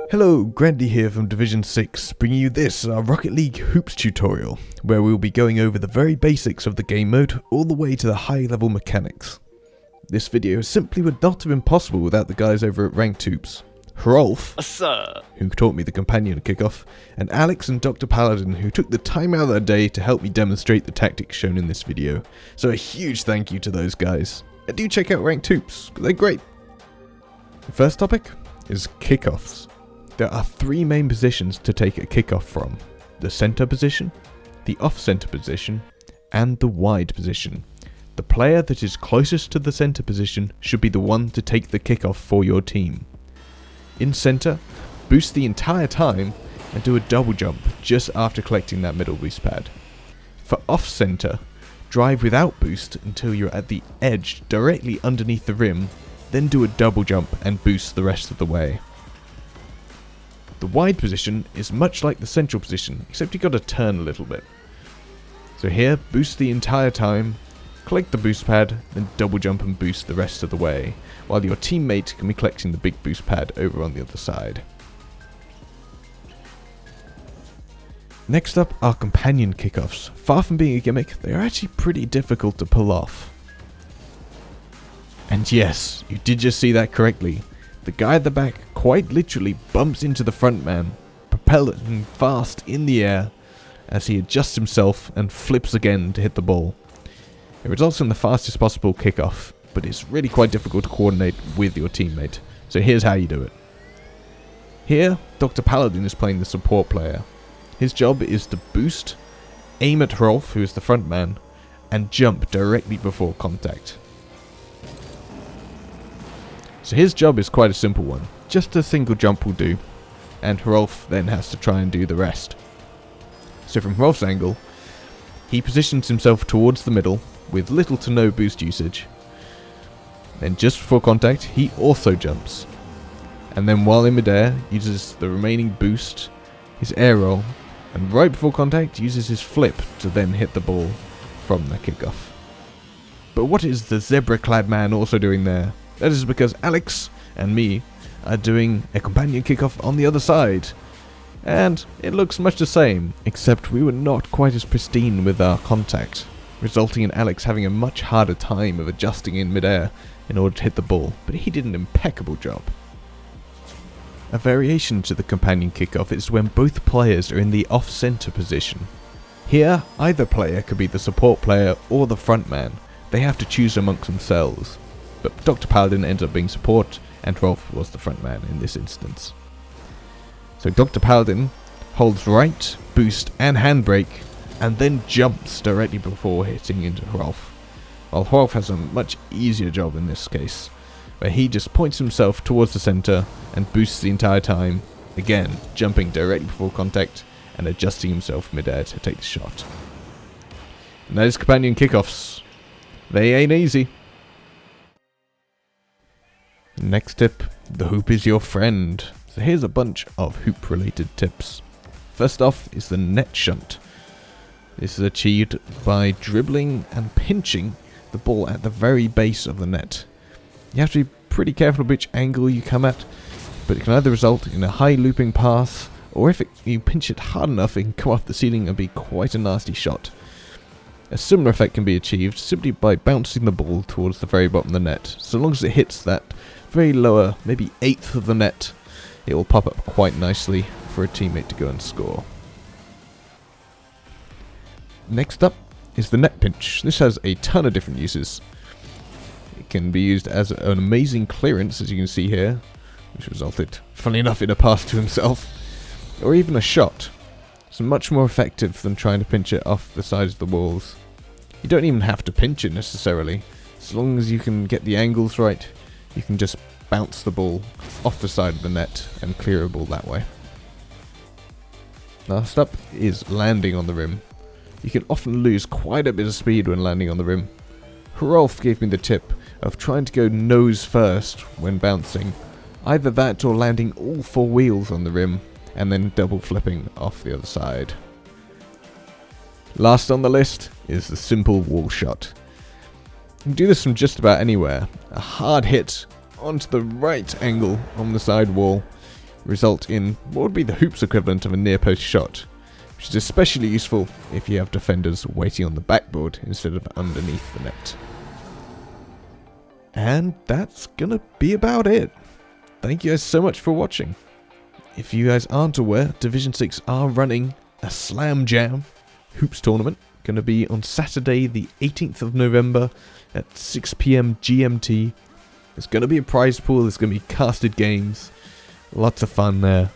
Hello, Grandy here from Division 6, bringing you this, our Rocket League Hoops tutorial, where we'll be going over the very basics of the game mode, all the way to the high level mechanics. This video simply would not have been possible without the guys over at Ranked Hoops. Rolf, who taught me the companion kickoff, and Alex and Dr. Paladin, who took the time out of their day to help me demonstrate the tactics shown in this video. So a huge thank you to those guys. And do check out Ranked Hoops, because they're great. The first topic is kickoffs. There are three main positions to take a kickoff from: the center position, the off-center position, and the wide position. The player that is closest to the center position should be the one to take the kickoff for your team. In center, boost the entire time and do a double jump just after collecting that middle boost pad. For off-center, drive without boost until you're at the edge directly underneath the rim, then do a double jump and boost the rest of the way. The wide position is much like the central position, except you've got to turn a little bit. So here, boost the entire time, collect the boost pad, then double jump and boost the rest of the way, while your teammate can be collecting the big boost pad over on the other side. Next up are companion kickoffs. Far from being a gimmick, they are actually pretty difficult to pull off. And yes, you did just see that correctly. The guy at the back quite literally bumps into the front man, propelling him fast in the air as he adjusts himself and flips again to hit the ball. It results in the fastest possible kickoff, but it's really quite difficult to coordinate with your teammate. So here's how you do it. Here, Dr. Paladin is playing the support player. His job is to boost, aim at Rolf, who is the front man, and jump directly before contact. So his job is quite a simple one. Just a single jump will do, and Rolf then has to try and do the rest. So from Rolf's angle, he positions himself towards the middle with little to no boost usage. Then just before contact, he also jumps. And then while in midair, uses the remaining boost, his air roll, and right before contact, uses his flip to then hit the ball from the kickoff. But what is the zebra-clad man also doing there? That is because Alex and me are doing a companion kickoff on the other side. And it looks much the same, except we were not quite as pristine with our contact, resulting in Alex having a much harder time of adjusting in midair in order to hit the ball, but he did an impeccable job. A variation to the companion kickoff is when both players are in the off-center position. Here, either player could be the support player or the front man. They have to choose amongst themselves. But Dr. Paladin ends up being support, and Rolf was the front man in this instance. So Dr. Paladin holds right, boost, and handbrake, and then jumps directly before hitting into Rolf. While Rolf has a much easier job in this case, where he just points himself towards the center and boosts the entire time, again jumping directly before contact and adjusting himself midair to take the shot. And that is companion kickoffs. They ain't easy. Next tip, the hoop is your friend. So here's a bunch of hoop related tips. First off is the net shunt. This is achieved by dribbling and pinching the ball at the very base of the net. You have to be pretty careful which angle you come at, but it can either result in a high looping pass, or if you pinch it hard enough it can come off the ceiling and be quite a nasty shot. A similar effect can be achieved simply by bouncing the ball towards the very bottom of the net. So long as it hits that very lower, maybe eighth of the net, it will pop up quite nicely for a teammate to go and score. Next up is the net pinch. This has a ton of different uses. It can be used as an amazing clearance, as you can see here, which resulted, funnily enough, in a pass to himself, or even a shot. It's much more effective than trying to pinch it off the sides of the walls. You don't even have to pinch it necessarily. As long as you can get the angles right, you can just bounce the ball off the side of the net and clear a ball that way. Last up is landing on the rim. You can often lose quite a bit of speed when landing on the rim. Rolf gave me the tip of trying to go nose first when bouncing. Either that or landing all four wheels on the rim and then double flipping off the other side. Last on the list is the simple wall shot. You can do this from just about anywhere. A hard hit onto the right angle on the side wall result in what would be the hoops equivalent of a near post shot, which is especially useful if you have defenders waiting on the backboard instead of underneath the net. And that's gonna be about it. Thank you guys so much for watching. If you guys aren't aware, Division 6 are running a Slam Jam hoops tournament. Gonna be on Saturday the 18th of November at 6 PM GMT. There's gonna be a prize pool, there's gonna be casted games. Lots of fun there.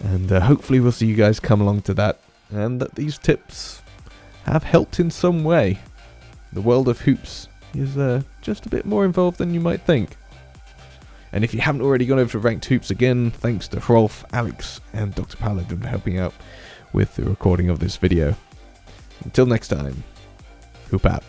And hopefully we'll see you guys come along to that, and that these tips have helped in some way. The world of hoops is just a bit more involved than you might think. And if you haven't already gone over to Ranked Hoops, again, thanks to Rolf, Alex, and Dr. Paladin for helping out with the recording of this video. Until next time, hoop out.